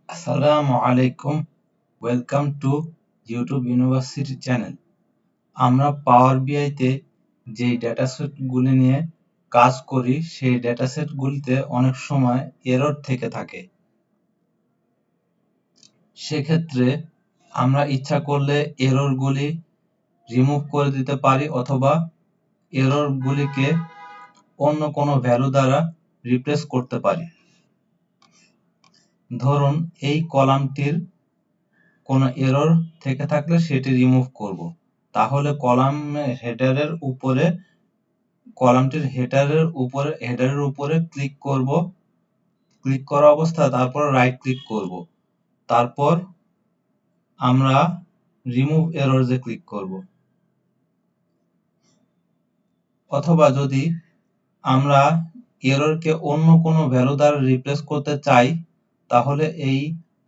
আসসালামু আলাইকুম। Welcome to YouTube university channel. আমরা পাওয়ার বিআইতে যে ডেটাসেটগুলি নিয়ে কাজ করি সেই ডেটাসেটগুলিতে অনেক সময় এরর থেকে থাকে। সেক্ষেত্রে আমরা ইচ্ছা করলে এররগুলি রিমুভ করে দিতে পারি অথবা এররগুলিকে অন্য কোনো ভ্যালু দ্বারা রিপ্লেস করতে পারি। ধরুন এই কলামটির কোনো এরর থেকে থাকলে সেটি রিমুভ করব। তাহলে কলামটির হেডারের উপরে ক্লিক করব। ক্লিক করা অবস্থায় তারপর রাইট ক্লিক করব। তারপর আমরা রিমুভ এররসে ক্লিক করব। অথবা যদি আমরা এররকে অন্য কোনো ভ্যালু দ্বারা রিপ্লেস করতে চাই তাহলে এই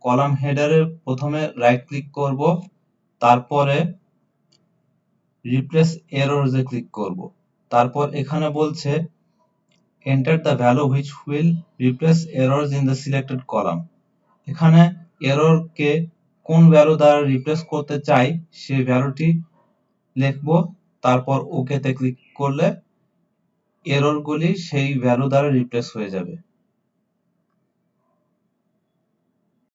কলাম হেডারে প্রথমে রাইট ক্লিক করব, তারপরে রিপ্লেস এররসে ক্লিক করব। তারপর এখানে বলছে enter the value which will replace errors in the selected column। এখানে এররকে কোন ভ্যালু দ্বারা রিপ্লেস করতে চাই সেই ভ্যালুটি লিখব, তারপর ওকে তে ক্লিক করলে এররগুলি সেই ভ্যালু দ্বারা রিপ্লেস হয়ে যাবে।